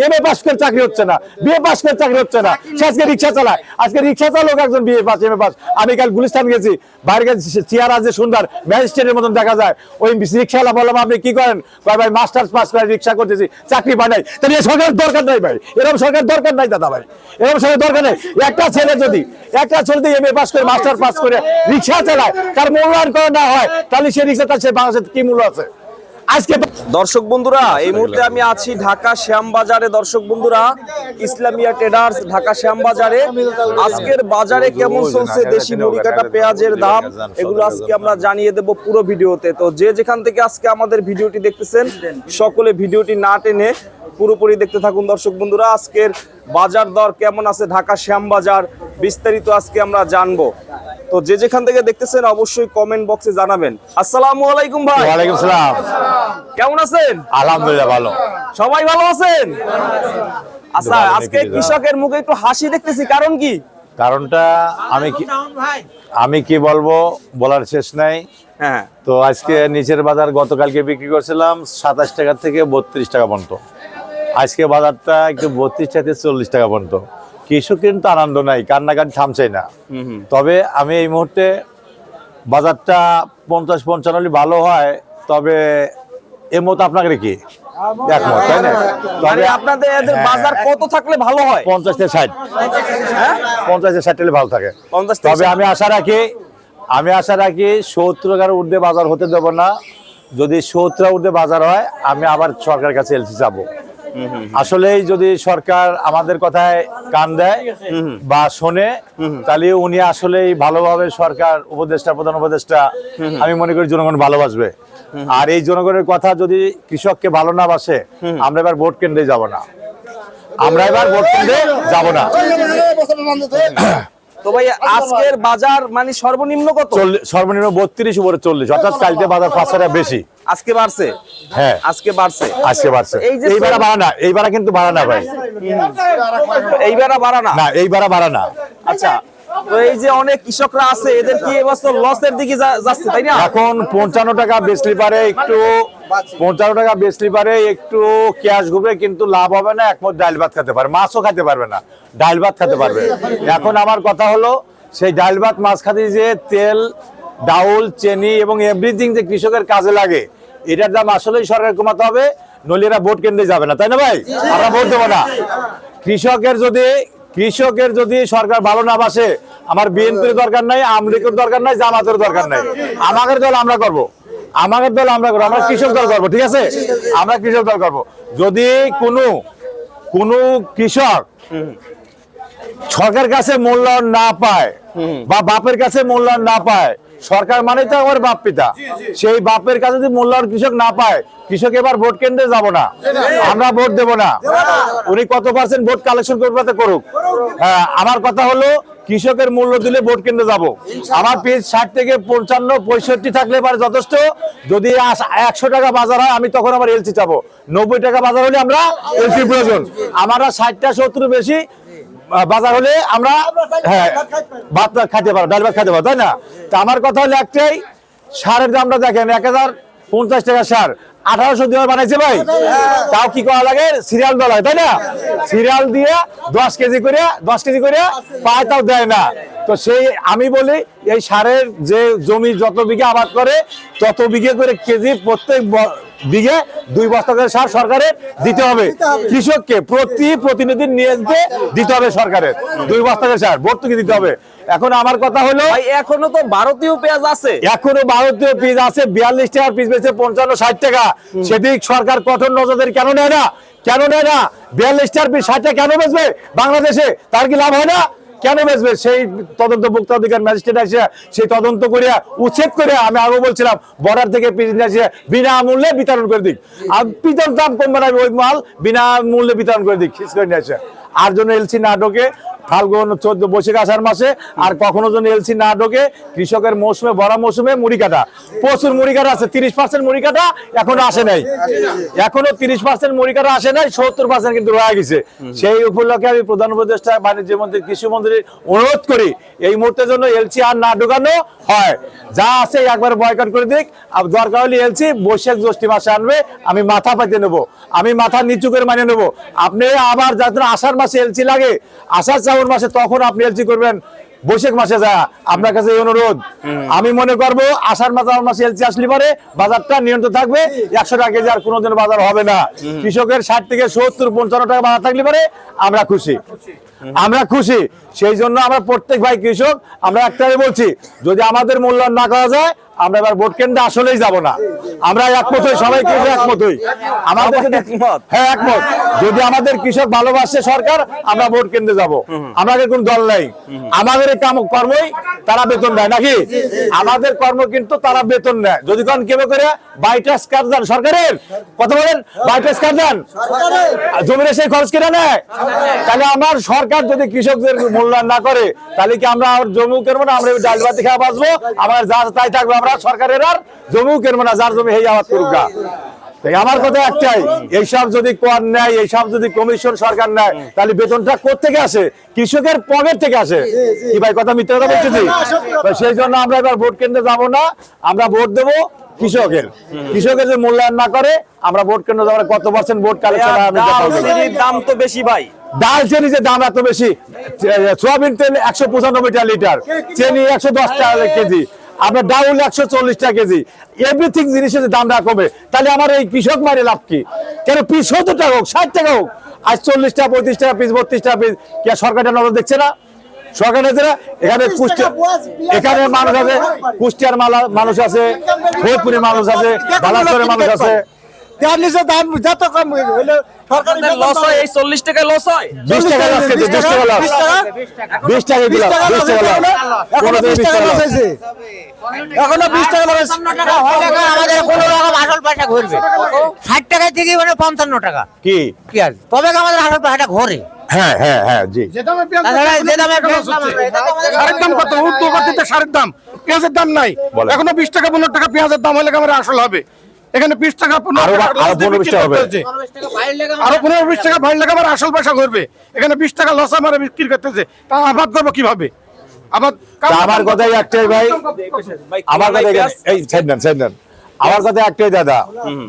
MA pass করে চাকরি হচ্ছে না, বিএ পাস করে চাকরি হচ্ছে না, সে আজকে রিক্সা চালায়। আজকে রিক্সা চালক একজন বিএ পাস, এমএ পাস। আমি কাল গুলিস্তান গেছি, বাইরে চেহারা যে সুন্দর ম্যাজিস্ট্রেটের মতন দেখা যায়। ওই রিক্সাওয়ালা বললাম আপনি কি করেন? ভাই মাস্টার্স পাস করে রিক্সা করতেছি, চাকরি পাই নাই। তাহলে এই সরকারের দরকার নাই ভাই, এরকম সরকার দরকার নাই দাদা ভাই, এরকম সরকার দরকার নেই। একটা ছেলে যদি এমএ পাস করে মাস্টার পাস করে রিক্সা চালায়, তার মূল্যায়ন করা না হয়, তাহলে সে রিক্সা তার সে বাংলাদেশের কি মূল্য আছে? আজকে দর্শক বন্ধুরা, এই মুহূর্তে আমি আছি ঢাকা শ্যামবাজারে। দর্শক বন্ধুরা, ইসলামিয়া ট্রেডার্স ঢাকা শ্যামবাজারে। আজকের বাজারে কেমন চলছে দেশি মুড়ি কাটা পেঁয়াজের দাম, এগুলো আজকে আমরা জানিয়ে দেব পুরো ভিডিওতে। তো যে যেখান থেকে আজকে আমাদের ভিডিওটি দেখতেছেন, সকলে ভিডিওটি না টেনে পুরোপুরি দেখতে থাকুন। দর্শক বন্ধুরা, আজকের বাজার দর কেমন আছে ঢাকা শ্যামবাজার, বিস্তারিত আজকে আমরা জানবো। তো যে যেখান থেকে দেখতেছেন অবশ্যই কমেন্ট বক্সে জানাবেন। আসসালামু আলাইকুম ভাই। ওয়ালাইকুম সালাম। কেমন আছেন? আলহামদুলিল্লাহ ভালো। সবাই ভালো আছেন? আচ্ছা, আজকে কৃষকের মুখে একটু হাসি দেখতেছি, কারণ কি? কারণটা আমি কি বলবো, বলার শেষ নাই। হ্যাঁ, তো আজকে নিচের বাজার গতকালকে বিক্রি করছিলাম 27 টাকা থেকে 32 টাকা পর্যন্ত। আজকে বাজারটা একটু 32 থেকে 40 টাকা পর্যন্ত। কৃষক কিন্তু আনন্দ নাই, কান্নাকাটি থামছে না। তবে আমি এই মুহূর্তে বাজারটা 50-55 হলে ভালো হয়। তবে এর মতো আপনাকে কি একমত, তাই না? মানে আপনাদের এদের বাজার কত থাকলে ভালো হয়? 50 থেকে 60, হ্যাঁ, 50 থেকে 60 হলে ভালো থাকে। 50 থেকে তবে আমি আশা রাখি 70 টাকার ঊর্ধ্বে বাজার হতে দেব না। যদি 70 টাকার ঊর্ধ্বে বাজার হয়, আমি আবার সরকারের কাছে এলসি যাবো। আসলেই যদি সরকার আমাদের কথায় কান দেয় বা শোনে, তাহলে উনি আসলেই ভালোভাবে সরকার উপদেষ্টা, প্রধান উপদেষ্টা, আমি মনে করি জনগণ ভালোবাসবে। আর এই জনগণের কথা যদি কৃষককে ভালো না বাসে, আমরা এবার ভোট কেন্দ্রে যাব না। তো ভাই, আজকের বাজার মানে সর্বনিম্ন কত? সর্বনিম্ন 32 উপরে 40, অর্থাৎ কালকে বাজার 5 টাকা বেশি। আজকে বাড়ছে? হ্যাঁ, আজকে বাড়ছে। এইবার বাড়া না, এইবার কিন্তু বাড়া না ভাই, এইবার বাড়া না। না এইবার বাড়া না। আচ্ছা, তো এই যে অনেক কৃষকরা আছে, এদের কি এবছর লসের দিকে যাচ্ছে, তাই না? এখন 55 টাকা বেচলি পারে, একটু 55 টাকা বেচলি পারে, একটু ক্যাশ ঘুরবে, কিন্তু লাভ হবে না। একমত ডাল ভাত খেতে পারে, মাছও খেতে পারবে না, ডাল ভাত খেতে পারবে। এখন আমার কথা হলো, সেই ডাল ভাত মাছ খাতে যে তেল, ডাউল, চিনি এবং এভরিথিং যে কৃষকের কাজে লাগে, এটার দাম আসলেই সরকার কমাতে হবে, নইলে এরা ভোট কেন্দ্রে যাবে না, তাই না ভাই? আমরা ভোট দেবো না। কৃষকের যদি সরকার ভালো না বাসে, আমার বিএনপির দরকার নাই, আওয়ামী লীগের দরকার নাই, জামাতের দরকার নাই। আমাদের দল আমরা করবো, আমরা কৃষক দল করবো, ঠিক আছে? আমরা কৃষক দল করবো। যদি কোনো কৃষক সরকার কাছে মূল্যায়ন না পায় বা বাপের কাছে মূল্যায়ন না পায়, সরকার মানে তো আমার বাপ পিতা, সেই বাপের কাছে যদি মূল্যায়ন কৃষক না পায়, কৃষক এবার ভোট কেন্দ্রে যাব না, আমরা ভোট দেব না। উনি কত % ভোট কালেকশন করবে করুক। হ্যাঁ, আমার কথা হলো, কৃষকের মূল্য দিলে ভোট কেন্দ্রে যাব। আমার পিস 60 থেকে 55, 65 থাকলে এবার যথেষ্ট। যদি 100 টাকা বাজার হয়, আমি তখন আবার এলসি চাবো। 90 টাকা বাজার হলে আমরা এলসি প্রয়োজন। আমরা 60টা 70 বেশি বাজার হলে আমরা ভাত খাইতে পারবো, ডাল ভাত খাইতে পারবো, তাই না? তা আমার কথা হলো একটাই, সারের দামটা দেখেন, 1050 টাকা সার 1800 দিয়ে বানাইছে ভাই। তাও কি করা লাগে? সিরিয়াল দেওয়া লাগে, তাই না? সিরিয়াল দিয়ে 10 কেজি করে পায়, তাও দেয় না। তো সেই আমি বলি, এই সারের যে জমি যত বিঘা আবাদ করে, তত বিঘে করে কেজি প্রত্যেক বিঘে 2 বস্তা করে সার সরকারের দিতে হবে। কৃষককে প্রতিনিধি নিয়ে দিতে হবে সরকারের 2 বস্তা করে সার, ভর্তুকি দিতে হবে। এখন আমার কথা হলো, এখনো তো ভারতীয় পেঁয়াজ আছে, 42 টাকার পিস বেচে 55-60 টাকা। সেদিক সরকার কঠোর নজরদারি কেন নেয় না? 42 টাকার পিস 60 টাকা কেন বেচবে বাংলাদেশে? তার কি লাভ হয় না? কেন বেচবে? সেই তদন্ত ভোক্তা অধিকার ম্যাজিস্ট্রেট আসে, সেই তদন্ত করিয়া উচ্ছেদ করে, আমি আগে বলছিলাম বর্ডার থেকে পিস নিয়ে আসে বিনামূল্যে বিতরণ করে দিক। আর পিতর দাম কম বানাবে, ওই মাল বিনামূল্যে বিতরণ করে দিক, শেষ করে নিয়ে আসে। আর জন্য এলসি না ঢোকে, ফাল্গুন 14 বৈশাখ আষাঢ় মাসে, আর কখনো যদি এলসি না ঢোকে কৃষকের মৌসুমে বড় মৌসুমে মুড়ি কাটা, প্রচুর মুড়ি কাটা আছে, 30% মুড়ি কাটা এখনো আসে নাই, এখনো 30% মুড়ি কাটা আসে নাই, 70% কিন্তু রয়ে গেছে। সেই উপলক্ষে আমি প্রধান উপদেষ্টা বাণিজ্য মন্ত্রী কৃষি মন্ত্রী অনুরোধ করি এই মুহূর্তের জন্য এলসি আর না ঢোকানো হয়, যা আছে একবার বয়কট করে দিক। আর দরকার হলে এলসি বৈশাখ জ্যৈষ্ঠ মাসে আনবে, আমি মাথা পাইতে নেবো, আমি মাথা নিচু করে মানে নেবো। আপনি আবার যাতে আষাঢ় মাসে এলসি লাগে, আষাঢ় শ্রাবণ মাসে তখন আপনি এলসি করবেন বৈশাখ মাসে যা। আপনার কাছে এই অনুরোধ, আমি মনে করবো আষাঢ় মাসে এলসি আসলে পরে বাজারটা নিয়ন্ত্রণ থাকবে, 100 টাকা কেজি আর কোনোদিন বাজার হবে না। কৃষকের 60 থেকে 70-55 টাকা বাজার থাকলে পরে আমরা খুশি, আমরা খুশি। সেই জন্য আমরা প্রত্যেক ভাই কৃষক আমরা একটাই বলছি, যদি আমাদের মূল্যায়ন না করা যায় আমরা এবার ভোট কেন্দ্রে আসলেই যাব না। আমরা একমত হই, সবাই কৃষক একমত হই, আমাদের যদি হ্যাঁ একমত, যদি আমাদের কৃষক ভালোবাসে সরকার আমরা ভোট কেন্দ্রে যাব। আমাদের কোন দল নাই, আমাদের এই কর্মই তারা বেতন দেয় নাকি, আমাদের কর্ম কিন্তু তারা বেতন নেয়। যদি কোন কেউ করে বাইটাস কার্ড দেন সরকারের, কথা বলেন বাইটাস কার্ড দেন, জমির সেই খরচ কেটে নেয়, তাহলে আমার সরকার যদি কৃষকদের মূল্যায়ন না করে তাহলে কি আমরা আর জমিও কেনবো না, আমরা ডাল ভাত খেয়ে বাঁচবো, আমার যা তাই থাকবে, আমরা সরকারের আর জমিও কেনবো না, যার জমি হেই আবাদ করুক গা। আমার কথা একটাই, এইসব যদি কর নেয়, এইসব যদি কমিশন সরকার নেয় তাহলে বেতনটা কোত্থেকে আসে, কৃষকের পকেট থেকে আসে কি ভাই, কথা মিথ্যা কথা বলছি? সেই জন্য আমরা এবার ভোট কেন্দ্রে যাব না, আমরা ভোট দেবো কৃষকের, কৃষকের যে মূল্যায়ন না করে আমরা ভোট কেন্দ্রে যাবো। কত পার্সেন্ট ভোট কালেকশন, দাম তো বেশি ভাই, ডাল চিনি যে দাম এত বেশি, সোয়াবিন তেল 195 টাকা লিটার, চিনি 110 টাকা কেজি, আপনার ডাউল 140 টাকা কেজি, এভরিথিং জিনিসের দামটা কমে, তাহলে আমার এই কৃষক মারে লাভ কি? কেন পিস 70 টাকা হোক, 60 টাকা হোক, আজ 40 টাকা 35 টাকা পিস, 32 টাকা পিস, কি সরকারটা নজর দেখছে না? সরকার এখানে এখানে মানুষ আছে, কুষ্টিয়ার মানুষ আছে, ফরিদপুরের মানুষ আছে, বালাসোরের মানুষ আছে, দাম যত কম হইলো সরকারি লস হয়, এই 40 টাকা লস হয়, 20 টাকা লস খেতে, 20 টাকা লস, 20 টাকা দিলাম, 20 টাকা লস, এখনো 20 টাকা লস হয়েছে, এখনো 20 টাকা লস, আমাদের 15 টাকা আসল পয়সা ঘুরবে, 60 টাকা থেকে মানে 55 টাকা কি পেঁয়াজ, তবে আমাদের আসল পয়সাটা ঘরে। হ্যাঁ হ্যাঁ হ্যাঁ জি, তাছাড়া যে দামে পেঁয়াজ দাম আমরা, এটাতে আমাদের সারের দাম কত? উর্দুবাড়িতে সারের দাম, পেঁয়াজের দাম নাই, বলেন। এখনো 20 টাকা 15 টাকা পেঁয়াজের দাম হলে আমার আসল হবে, এখানে 20 টাকা 15 আরো টাকা আরো 15 টাকা হবে, 15 টাকা বাইরে লেগে আরো 15-20 টাকা ভাই লাগে আমার আসল পয়সা ঘুরবে, এখানে 20 টাকা লস আমার বিক্রি করতেছে, তা আবাদ করবো কিভাবে? আবাদ তা আমার কথাই একটাই ভাই, আমার কথা এই ছেড়েন, আমার কথা একটাই দাদা,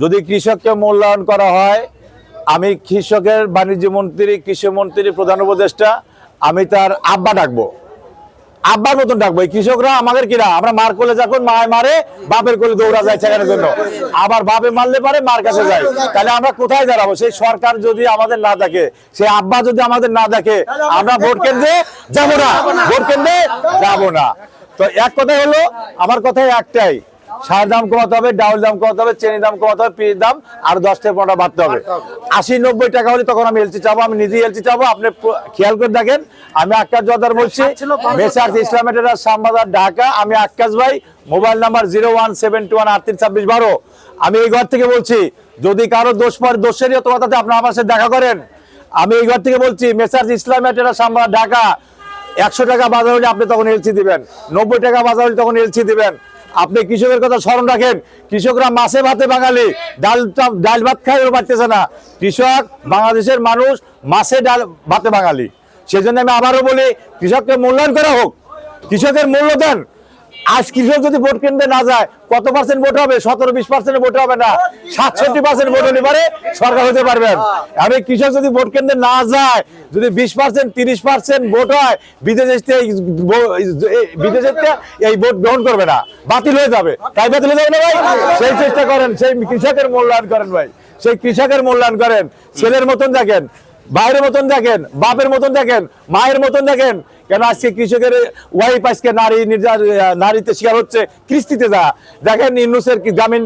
যদি কৃষককে মূল্যায়ন করা হয়, আমি কৃষকের বাণিজ্য মন্ত্রী, কৃষি মন্ত্রী, প্রধান উপদেষ্টা, আমি তার আব্বা ডাকবো, আব্বার মতন ডাকবো। এই কৃষকরা আমাদের কিনা, আমরা মার কোলে যখন মায় মারে বাপের কোলে দৌড়া যায় ছেড়ানোর জন্য, আবার বাপে মারলে পারে মার কাছে যায়, তাহলে আমরা কোথায় দাঁড়াবো? সেই সরকার যদি আমাদের না দেখে, সেই আব্বা যদি আমাদের না দেখে, আমরা ভোট কেন্দ্রে যাবো না, ভোট কেন্দ্রে যাবো না। তো এক কথা হলো, আমার কথাই একটাই, সার দাম কমাতে হবে, ডাউল দাম কমাতে হবে, চিনি দাম কমাতে হবে, পিস দাম আর 10 থেকে 15 বাড়তে হবে। 80-90 টাকা হলে তখন আমি এলসি চাবো, আমি নিজেই এলসি চাবো। আপনি খেয়াল করে দেখেন, আমি আক্কাস জোয়ারদার বলছি, মেসার্স ইসলাম ট্রেডার্স শ্যামবাজার ঢাকা। আমি আক্কাস ভাই, মোবাইল নাম্বার 01721383612। আমি এই ঘর থেকে বলছি, যদি কারো দোষ পড়ে দোষেরই অথবা তাতে আপনার আমার সাথে দেখা করেন। আমি এই ঘর থেকে বলছি, মেসার্স ইসলাম ট্রেডার্স শ্যামবাজার ঢাকা, 100 টাকা বাজার হলে আপনি তখন এলসি দিবেন, 90 টাকা বাজার হলে তখন এলসি দিবেন। আপনি কৃষকের কথা স্মরণ রাখেন, কৃষকরা মাছে ভাতে বাঙালি, ডাল ভাত খাইও পারতেছে না। কৃষক বাংলাদেশের মানুষ, মাছে ডাল ভাতে বাঙালি। সেই জন্য আমি আবারও বলি, কৃষককে মূল্যায়ন করা হোক, কৃষকের মূল্য দেন। আজ কৃষক যদি ভোট কেন্দ্রে না যায়, কত পার্সেন্ট ভোট হবে? 17-20% ভোট হবে না, 67% ভোট হলে পারে সরকার হতে পারবেন। আমি কৃষক যদি ভোট কেন্দ্রে না যায়, যদি 20-30% ভোট হয়, বিদেশে এই ভোট গ্রহণ করবে না, বাতিল হয়ে যাবে। তাই বাতিল হয়ে যাবে না ভাই? সেই চেষ্টা করেন, সেই কৃষকের মূল্যায়ন করেন ভাই, সেই কৃষকের মূল্যায়ন করেন। ছেলের মতন দেখেন, ভাইয়ের মতন দেখেন, বাপের মতন দেখেন, মায়ের মতন দেখেন। কেন আজকে কৃষকের ওয়াইফ আজকে নারীতে শিকার হচ্ছে, কিস্তিতে যা দেখেন। ইউনূসের জামিন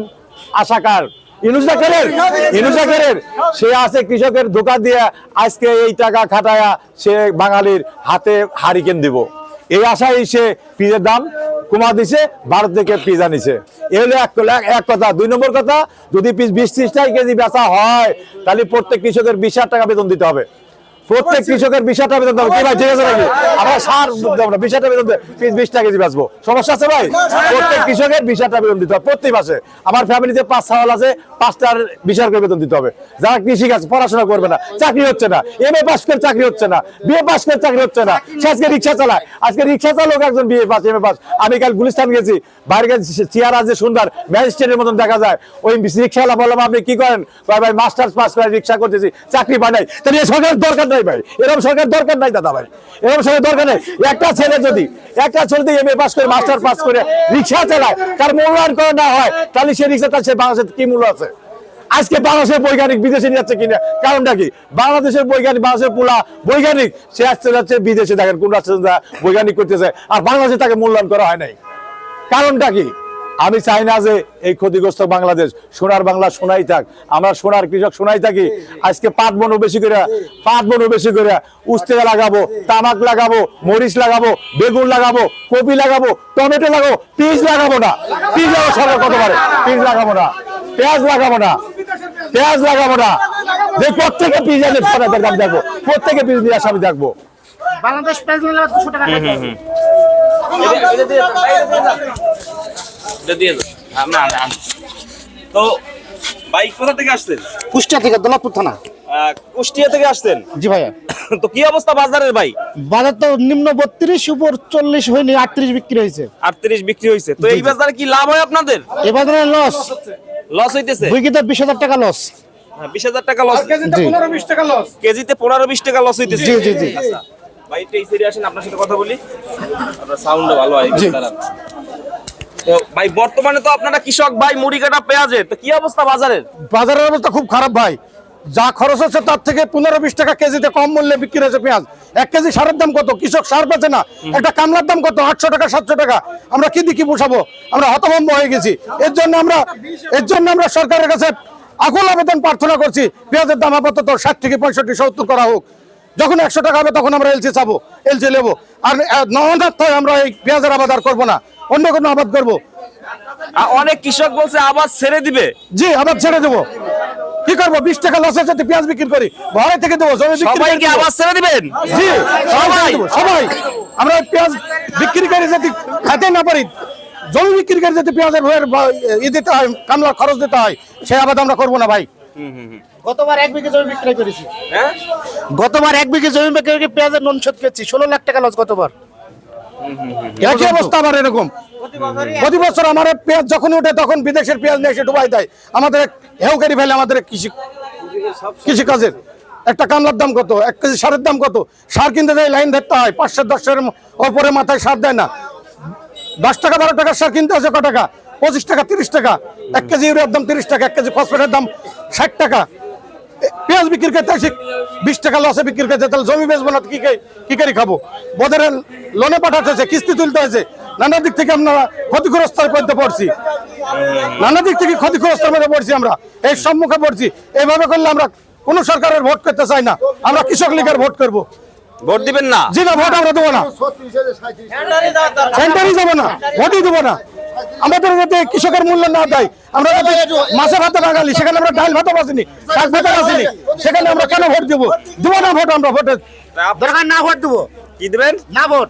আশাকার, ইউনূস ডাক্তারের সে আছে কৃষকের ধোকা দিয়ে আজকে এই টাকা খাটায়া সে বাঙালির হাতে হারিকেন দিব, এই আশায় সে পিজের দাম কমা দিছে, ভারত থেকে পিজা নিছে। এই হলো এক কথা। 2 নম্বর কথা, যদি পিস 20-30 টাকা কেজি বেচা হয়, তাহলে প্রত্যেক কৃষকের 20,000 টাকা বেতন দিতে হবে। প্রত্যেক কৃষকের 20 টাকা বেতন দেবো কি ভাই, ঠিক আছে নাকি? আমরা সার দেবো না, 20 টাকা বেতন দেবো, 20 টাকা কেজি বেচবো, সমস্যা আছে ভাই? প্রত্যেক কৃষকের 20 টাকা বেতন দিতে হবে প্রতি মাসে। আমার ফ্যামিলিতে 5 ছাওয়াল আছে, 5টার 20 করে বেতন দিতে হবে। যারা কৃষি কাজ পড়াশোনা করবে না, চাকরি হচ্ছে না, এমএ পাস করে চাকরি হচ্ছে না, বিএ পাস করে চাকরি হচ্ছে না, সে আজকে রিক্সা চালায়। আজকে রিক্সা চালক একজন বিএ পাস এমএ পাস। আমি কাল গুলিস্তান গেছি, বাইরে চেয়ারা যে সুন্দর ম্যাজিস্ট্রেটের মতন দেখা যায়, ওই রিক্সাওয়ালা বললাম আপনি কি করেন, ভাই মাস্টার্স পাস করে রিক্সা করতেছি, চাকরি বানাই। তাহলে এই সরকারের দরকার নাই ভাই, এরকম সরকার দরকার নাই দাদা ভাই, এরকম সরকার দরকার নেই। একটা ছেলে যদি এমএ পাস করে মাস্টার পাস করে রিক্সা চালায়, তার মূল্যায়ন করা না হয়, তাহলে সে রিক্সা তার সে বাংলাদেশের কি মূল্য আছে? আজকে বাংলাদেশের বৈজ্ঞানিক বিদেশে নিয়ে যাচ্ছে কিনা, কারণটা কি? বাংলাদেশের বৈজ্ঞানিক, বাংলাদেশের পোলা বৈজ্ঞানিক সে আসতে যাচ্ছে বিদেশে, দেখেন কোন রাষ্ট্রে বৈজ্ঞানিক করতেছে, আর বাংলাদেশে তাকে মূল্যায়ন করা হয় নাই। কারণটা কি? আমি চাই না যে এই ক্ষতিগ্রস্ত বাংলাদেশ, সোনার বাংলা সোনাই থাক, আমরা সোনার কৃষক সোনাই থাকি। আজকে পাট বন বেশি করে উস্তে লাগাবো, তামাক লাগাবো, মরিচ লাগাবো, বেগুন লাগাবো, কপি লাগাবো, টমেটো লাগাবো, পিস লাগাবো না। পিস লাগাবো সরকার কত পারে, পিস লাগাবো না, পেঁয়াজ লাগাবো না, পেঁয়াজ লাগাবো না। যে প্রত্যেকে পিস আছে দাম দেখবো, প্রত্যেকে পিস নিয়ে আসা আমি দেখবো। বাংলাদেশ পেঁয়াজ নিলে 200 টাকা খাইতে হবে। তো ভাই কোথা থেকে আসছেন? কুষ্টিয়া থেকে দৌলতপুর থানা। কুষ্টিয়া থেকে আসছেন? জি ভাইয়া। তো কি অবস্থা বাজারের ভাই? বাজার তো নিম্ন 32, উপর 40 হয়নি, 38 বিক্রি হয়েছে। 38 বিক্রি হয়েছে। তো এই বাজারে কি লাভ হয় আপনাদের? এই বাজারে লস হইতেছে? বিঘিতে 20,000 টাকা লস। 20,000 টাকা লস। কেজিতে 15-20 টাকা লস। কেজিতে 15-20 টাকা লস হইতেছে। জি জি জি। আচ্ছা। ভাই একটু এই সাইডে আসেন, আপনার সাথে কথা বলি। আপনার সাউন্ডও ভালো হয়। তো ভাই বর্তমানে তো আপনারা কৃষক ভাই, মুড়ি কাটা পেঁয়াজের তো কি অবস্থা বাজারের? বাজারের অবস্থা খুব খারাপ ভাই, যা খরচ হচ্ছে তার থেকে 15-20 টাকা কেজিতে কম মূল্যে বিক্রি হয়েছে পেঁয়াজ। 1 কেজি সারের দাম কত? কৃষক সার পাচ্ছে না। একটা কামলার দাম কত? 800 টাকা 700 টাকা। আমরা কি দিয়ে কি পোষাবো? আমরা হতভম্ব হয়ে গেছি। এর জন্য আমরা সরকারের কাছে আকুল আবেদন প্রার্থনা করছি, পেঁয়াজের দাম আপাতত 60 থেকে 65, 70 করা হোক। যখন 100 টাকা হবে তখন আমরা এলসি চাবো, এলসি নেবো। আর নওয়ান্নার্থ আমরা এই পেঁয়াজের আবাদ আর করবো না, অন্য কোনো আবাদ করবো। অনেক কৃষক বলছে আবাদ ছেড়ে দিবে। জি, আবাদ ছেড়ে দেবো। কি করবো? 20 টাকা লসের সাথে পেঁয়াজ বিক্রি করি, ঘরে থেকে দেবো, জমি বিক্রি সবাই করে কি দেবো। আবাদ ছেড়ে দিবেন? জি, সবাই সবাই আমরা পেঁয়াজ বিক্রি করে যদি খেতে না পারি, জমি বিক্রি করে যদি পেঁয়াজের ই দিতে হয়, কামলার খরচ দিতে হয়, সেই আবাদ আমরা করবো না ভাই। গতবার 1 বিঘা জমি বিক্রি করেছি। হ্যাঁ, গতবার 1 বিঘা জমি বিক্রি করে পেঁয়াজের নুন শোধ করেছি, 16 লাখ টাকা লস গতবার। একই অবস্থা আমার এরকম। প্রতি বছর আমার পেঁয়াজ যখন উঠে তখন বিদেশের পেঁয়াজ নিয়ে এসে ডুবাই দেয়। আমাদের হেউকারি ফেলে আমাদের কৃষি কাজের। একটা কামলার দাম কত? 1 কেজি সারের দাম কত? সার কিনতে যাই লাইন ধরতে হয়, 510 ওপরে মাথায় সার দেয় না। 10 টাকা 12 টাকার সার কিনতে আছে ক টাকা? 25 টাকা 30 টাকা। 1 কেজি ইউরিয়ার দাম 30 টাকা, 1 কেজি ফসফেটের দাম 60 টাকা। পেঁয়াজ বিক্রি করতে আসি 20 টাকা লসে বিক্রি করতে, তাহলে জমি বেচবো না কি করে খাবো? বদের লোনে পাঠাতে হয়েছে, কিস্তি তুলতে হয়েছে, নানা দিক থেকে আমরা ক্ষতিগ্রস্তের মধ্যে পড়ছি, আমরা এই সম্মুখে পড়ছি। এইভাবে করলে আমরা কোন সরকারের ভোট করতে চাই না, আমরা কৃষক লীগের ভোট করবো। ভোট দিবেন না? জি না, ভোট আমরা দেবো না, সেন্টারই যাবো না, ভোটই দেবো না। আমাদের যাতে কৃষকের মূল্য না দেয়, আমরা যাতে মাছের ভাতে লাগালি, সেখানে আমরা ডাল ভাতে বাঁচিনি, শাক ভাতে বাঁচিনি, সেখানে আমরা কেন ভোট দেবো? দেবো না ভোট, আমরা ভোটে দরকার না ভোট দেবো। কি দিবেন? না ভোট,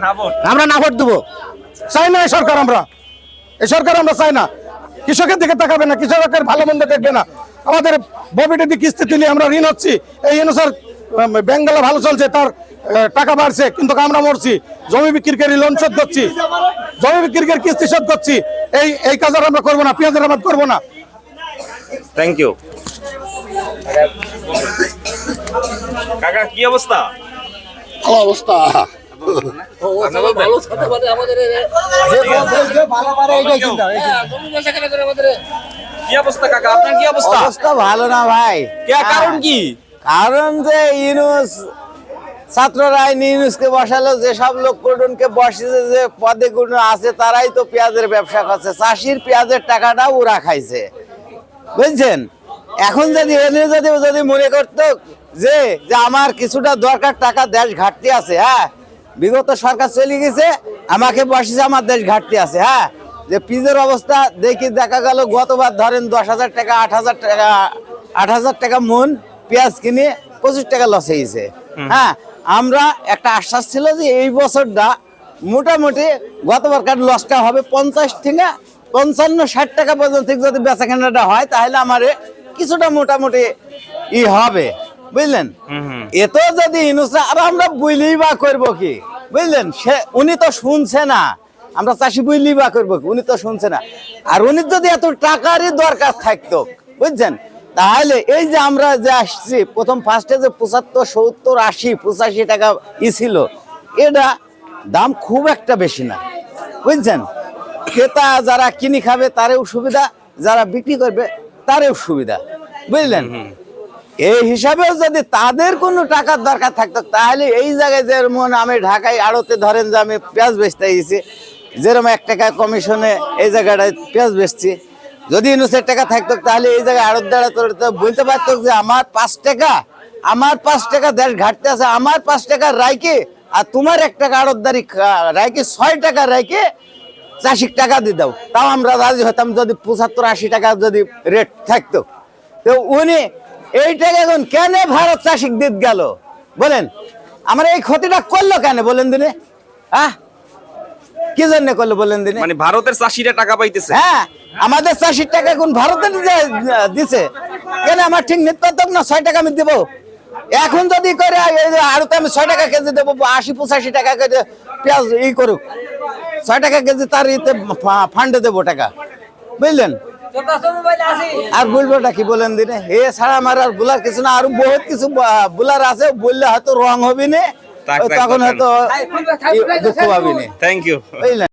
না ভোট। আমরা না ভোট দেবো। চাই না এই সরকার, এই সরকার আমরা চাই না। কৃষকের দিকে তাকাবে না, কৃষকের ভালো মন্দ দেখবে না। আমাদের ববিটা দিয়ে কিস্তি তুলি, আমরা ঋণ হচ্ছি। এই অনুসার বেঙ্গলে ভালো চলছে, তার টাকা বাড়ছে, কিন্তু আমরা মরছি। জমি বিক্রি করে লোন শোধ করছি, জমি বিক্রি করে কিস্তি শোধ করছি। এই কাজ আর আমরা করবো না, পেঁয়াজের আবাদ করবো না। থ্যাংক ইউ কাকা। কি অবস্থা? ভালো অবস্থা। কি অবস্থা কাকা, আপনার কি অবস্থা? অবস্থা ভালো না ভাই। কারণ কি? কারণ যে ইউনুস, ছাত্ররা ইউনুসকে বসালো, যেসব লোক কোডনকে বসেছে, যে পদে গুণ আছে, তারাই তো পেঁয়াজের ব্যবসা করছে। চাষির পেঁয়াজের টাকাটা ওরা খাইছে, বুঝছেন? এখন যদি মনে করতো যে আমার কিছুটা দরকার টাকা, দেশ ঘাটতি আছে, হ্যাঁ, বিগত সরকার চলে গেছে, আমাকে বসেছে, আমার দেশ ঘাটতি আছে, হ্যাঁ, যে পিজের অবস্থা দেখা গেল গতবার ধরেন 10,000 টাকা 8,000 টাকা মন পেঁয়াজ কিনে 25 টাকা লস হয়েছে। হ্যাঁ, আমরা একটা আশ্বাস ছিল যে এই বছরটা মোটামুটি গতবারকার লসটা হবে 50 থেকে 55-60 টাকা পর্যন্ত যদি বেচা কেনাটা হয় তাহলে আমার কিছুটা মোটামুটি হবে, বুঝলেন? এত যদি ইনুসরা আর আমরা বুঝলেই বা করবো কি, বুঝলেন? উনি তো শুনছে না, আমরা চাষি বুঝলেই বা করবো কি, উনি তো শুনছে না। আর উনি যদি এত টাকারই দরকার থাকতো, বুঝছেন, তাহলে এই যে আমরা যে আসছি প্রথম ফার্স্টে যে 75, 70, 80, 85 টাকা ছিল, এটা দাম খুব একটা বেশি না, বুঝছেন? ক্রেতা যারা কিনে খাবে তারেও সুবিধা, যারা বিক্রি করবে তারেও সুবিধা, বুঝলেন? এই হিসাবেও যদি তাদের কোনো টাকার দরকার থাকতো তাহলে এই জায়গায় যেমন আমি ঢাকায় আড়তে ধরেন যে আমি পেঁয়াজ বেচতে গেছি, যেরকম 1 টাকা কমিশনে এই জায়গাটায় পেঁয়াজ বেচছি, যদি ইউনুসের টাকা থাকতো তাহলে এই জায়গায় আড়ত দ্বারা বলতে পারতো যে আমার 5 টাকা দেশ ঘাটতে আছে, আমার 5 টাকা রাইকে আর তোমার 1 টাকা আড়তদারি রাইকে 6 টাকা রাইকে চাষিক টাকা দিয়ে দাও, তাও আমরা রাজি হতাম যদি 75-80 টাকা যদি রেট থাকতো। তো উনি এই টাকা এখন কেন ভারত চাষিক দিতে গেল বলেন? আমরা এই ক্ষতিটা করলো কেন বলেন দিনে? কি জন্য করলো বলেন দিনে? মানে ভারতের চাষিরা টাকা পাইতেছে। হ্যাঁ, আমাদের চাষির টাকা এখন ভারতের দিছে কেন? আমার ঠিক নিতে পারতাম না 6 টাকা আমি দেবো। এখন যদি করে আরো তো আমি 6 টাকা কেজি দেবো, 80-85 টাকা কেজি পেঁয়াজ করুক, 6 টাকা কেজি তার ইতে ফান্ডে দেবো টাকা, বুঝলেন? আর বলবোটা কি বলেন দিনে? এ ছাড়া আমার আর বলার কিছু না, আরো বহুত কিছু বলার আছে, বললে হয়তো রং হবে না, তখন হয়তো দুঃখ পাবি না, থ্যাংক ইউ। বুঝলেন?